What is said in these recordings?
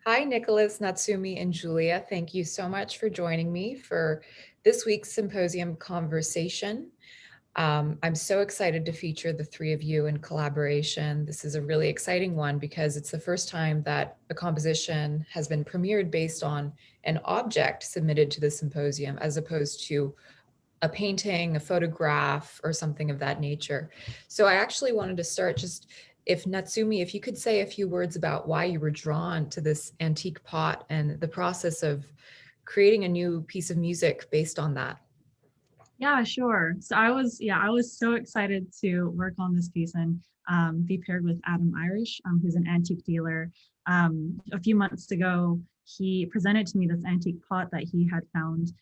Hi, Nicholas, Natsumi, and Julia. Thank you so much for joining me for this week's symposium conversation. I'm so excited to feature the three of you in collaboration. This is a really exciting one because it's the first time that a composition has been premiered based on an object submitted to the symposium, as opposed to a painting, a photograph, or something of that nature. So I actually wanted to start just if Natsumi, if you could say a few words about why you were drawn to this antique pot and the process of creating a new piece of music based on that. Yeah, sure. So I was so excited to work on this piece and be paired with Adam Irish, who's an antique dealer. A few months ago, he presented to me this antique pot that he had found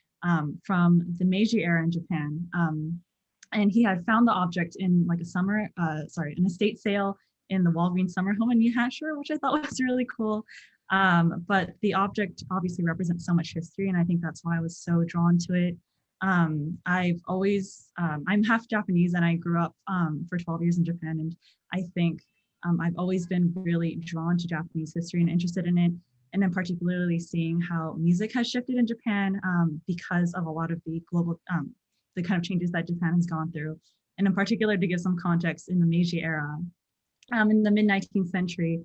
from the Meiji era in Japan. And he had found the object in like an estate sale in the Walgreens summer home in New Hampshire, which I thought was really cool. But the object obviously represents so much history, and I think that's why I was so drawn to it. I'm half Japanese and I grew up for 12 years in Japan. And I think I've always been really drawn to Japanese history and interested in it. And then particularly seeing how music has shifted in Japan because of a lot of the kind of changes that Japan has gone through. And in particular, to give some context, in the Meiji era, in the mid 19th century,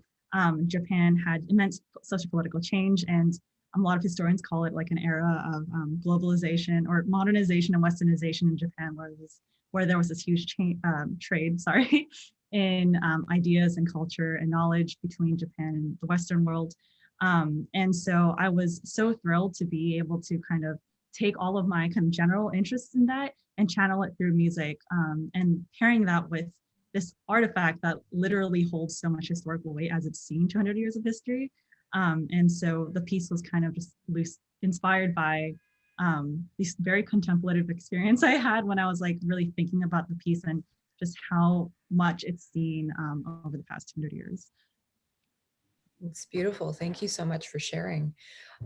Japan had immense social political change, and a lot of historians call it like an era of globalization or modernization and westernization in Japan, where there was this huge trade, in ideas and culture and knowledge between Japan and the Western world. And so I was so thrilled to be able to kind of take all of my kind of general interests in that and channel it through music, and pairing that with this artifact that literally holds so much historical weight as it's seen 200 years of history. And so the piece was kind of just loose, inspired by this very contemplative experience I had when I was like really thinking about the piece and just how much it's seen over the past 200 years. It's beautiful. Thank you so much for sharing.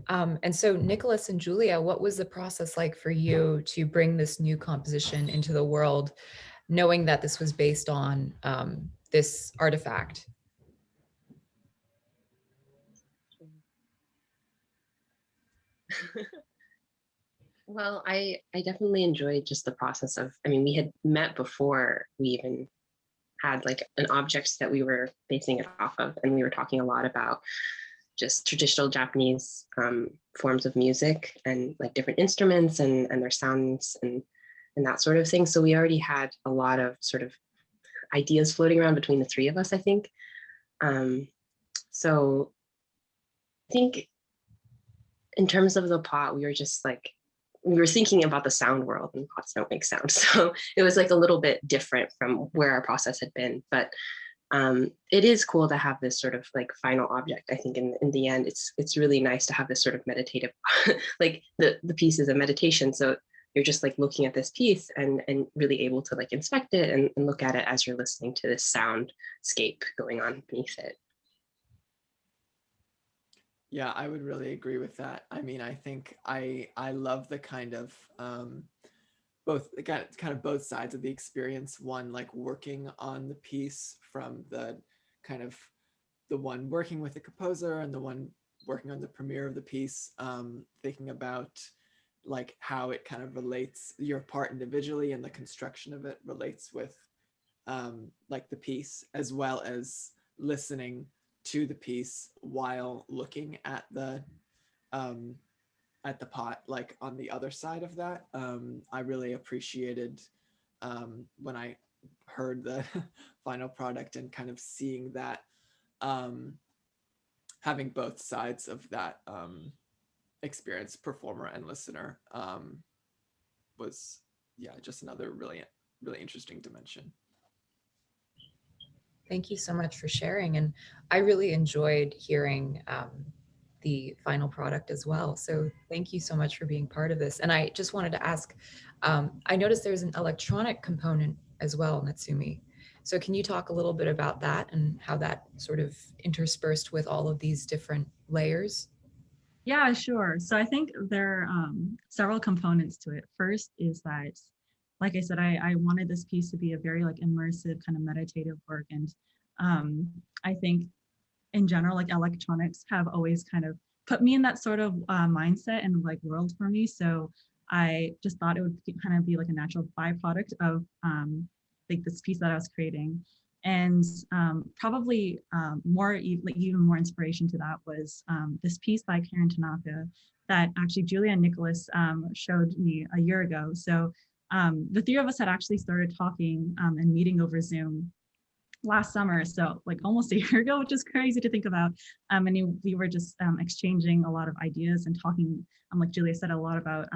And so, Nicholas and Julia, what was the process like for you to bring this new composition into the world, knowing that this was based on this artifact? Well, I definitely enjoyed just the process of, I mean, we had met before we even had like an object that we were basing it off of, and we were talking a lot about just traditional Japanese forms of music and like different instruments and their sounds and that sort of thing. So we already had a lot of sort of ideas floating around between the three of us, I think. So I think in terms of the pot, we were just like, we were thinking about the sound world, and pots don't make sound. So it was like a little bit different from where our process had been. But it is cool to have this sort of like final object. I think in the end, it's really nice to have this sort of meditative, like the piece is a meditation. So you're just like looking at this piece and really able to like inspect it and look at it as you're listening to this soundscape going on beneath it. Yeah, I would really agree with that. I mean, I think I love the kind of both kind of both sides of the experience. One, like working on the piece from the kind of the one working with the composer and the one working on the premiere of the piece, thinking about like how it kind of relates your part individually and the construction of it relates with like the piece, as well as listening to the piece while looking um, at the pot, like on the other side of that. I really appreciated when I heard the final product and kind of seeing that, um, having both sides of that experience, performer and listener, was yeah, just another really interesting dimension. Thank you so much for sharing. And I really enjoyed hearing the final product as well. So thank you so much for being part of this. And I just wanted to ask, I noticed there's an electronic component as well, Natsumi. So can you talk a little bit about that and how that sort of interspersed with all of these different layers? Yeah, sure. So I think there are several components to it. First is that, like I said, I wanted this piece to be a very like immersive kind of meditative work. And I think in general, like electronics have always kind of put me in that sort of mindset and like world for me. So I just thought it would kind of be like a natural byproduct of like this piece that I was creating. And probably like even more inspiration to that was this piece by Karen Tanaka that actually Julia and Nicholas showed me a year ago. So the three of us had actually started talking and meeting over Zoom last summer, so like almost a year ago, which is crazy to think about. And we were just exchanging a lot of ideas and talking, like Julia said, a lot about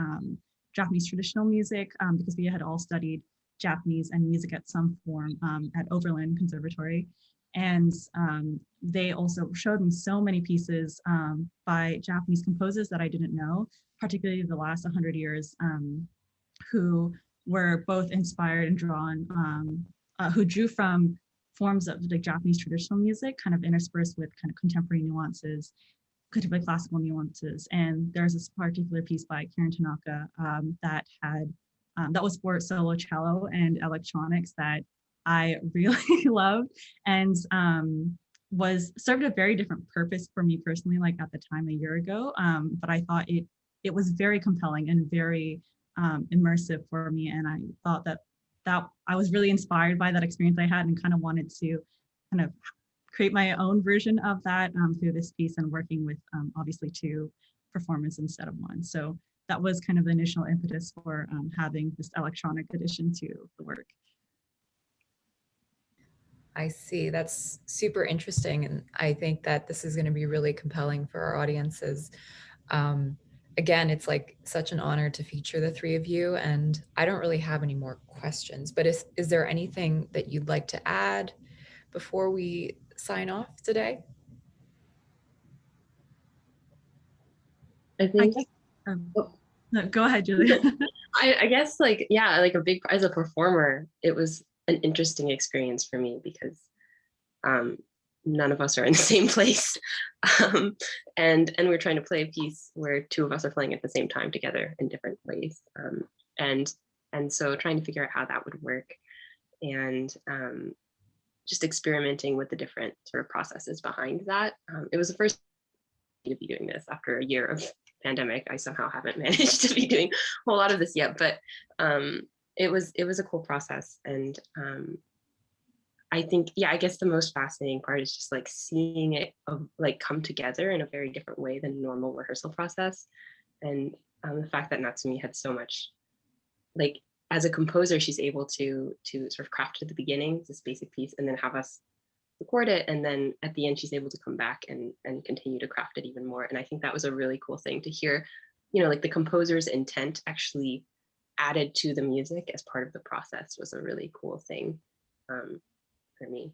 Japanese traditional music, because we had all studied Japanese and music at some form at Oberlin Conservatory. And they also showed me so many pieces by Japanese composers that I didn't know, particularly the last 100 years, who were both inspired and drawn, who drew from forms of like Japanese traditional music, kind of interspersed with kind of contemporary nuances, contemporary classical nuances. And there's this particular piece by Karen Tanaka that was for solo cello and electronics that I really loved, and was served a very different purpose for me personally, like at the time a year ago. But I thought it was very compelling and very immersive for me, and I thought that I was really inspired by that experience I had, and kind of wanted to kind of create my own version of that through this piece, and working with obviously two performers instead of one. So that was kind of the initial impetus for having this electronic addition to the work. I see. That's super interesting. And I think that this is going to be really compelling for our audiences. Again, it's like such an honor to feature the three of you. And I don't really have any more questions, but is there anything that you'd like to add before we sign off today? I I think guess, no, go ahead, Julia. I guess like, yeah, like as a performer, it was an interesting experience for me because none of us are in the same place. And we're trying to play a piece where two of us are playing at the same time together in different ways. And so trying to figure out how that would work, and just experimenting with the different sort of processes behind that. It was the first to be doing this after a year of pandemic. I somehow haven't managed to be doing a whole lot of this yet, but it was a cool process. And I think, yeah, I guess the most fascinating part is just like seeing it like come together in a very different way than normal rehearsal process. And the fact that Natsumi had so much, like as a composer, she's able to sort of craft at the beginning this basic piece and then have us record it, and then at the end she's able to come back and continue to craft it even more. And I think that was a really cool thing to hear, you know, like the composer's intent actually added to the music as part of the process was a really cool thing for me.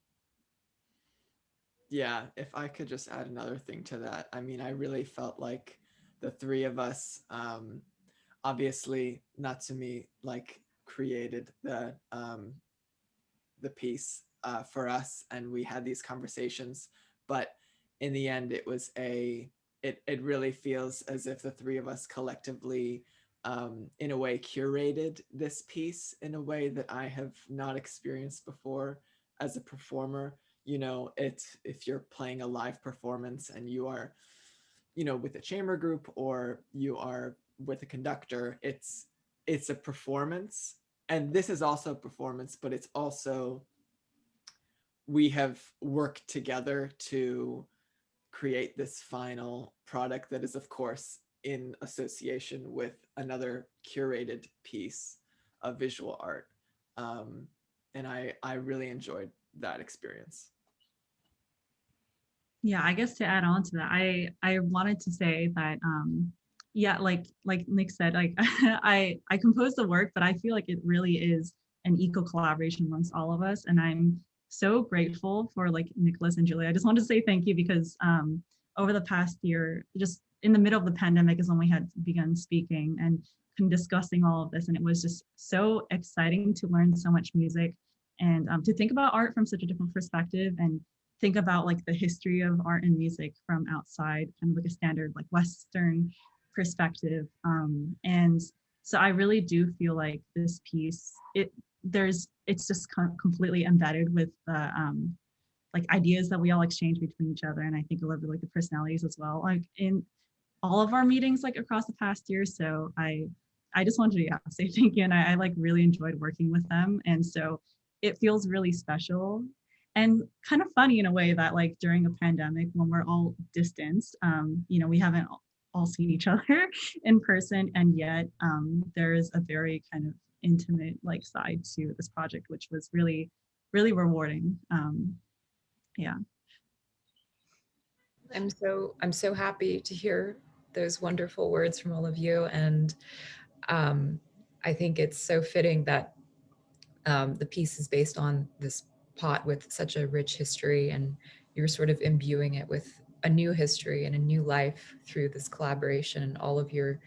Yeah, if I could just add another thing to that. I mean, I really felt like the three of us, obviously Natsumi like created the piece for us, and we had these conversations, but in the end it was it really feels as if the three of us collectively in a way curated this piece in a way that I have not experienced before as a performer. You know, it's if you're playing a live performance and you are, you know, with a chamber group or you are with a conductor, it's a performance, and this is also a performance, but it's also, we have worked together to create this final product that is of course in association with another curated piece of visual art, and I really enjoyed that experience. Yeah, I guess to add on to that, I wanted to say that yeah, like Nick said, like I composed the work, but I feel like it really is an equal collaboration amongst all of us, and I'm so grateful for like Nicholas and Julia. I just wanted to say thank you because over the past year, just in the middle of the pandemic is when we had begun speaking and discussing all of this, and it was just so exciting to learn so much music and to think about art from such a different perspective, and think about like the history of art and music from outside, kind of like a standard like Western perspective. And so I really do feel like this piece, it's just completely embedded with like ideas that we all exchange between each other. And I think I love like the personalities as well, like in all of our meetings like across the past year. So I just wanted to say thank you. And I like really enjoyed working with them. And so it feels really special and kind of funny in a way that like during a pandemic when we're all distanced, you know, we haven't all seen each other in person. And yet there is a very kind of intimate like side to this project, which was really, really rewarding. Yeah. I'm so happy to hear those wonderful words from all of you. And I think it's so fitting that the piece is based on this pot with such a rich history, and you're sort of imbuing it with a new history and a new life through this collaboration and all of your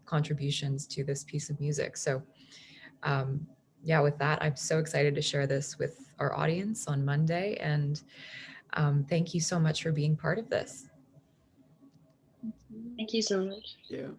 contributions to this piece of music. So yeah, with that, I'm so excited to share this with our audience on Monday. And thank you so much for being part of this. Thank you so much. Yeah.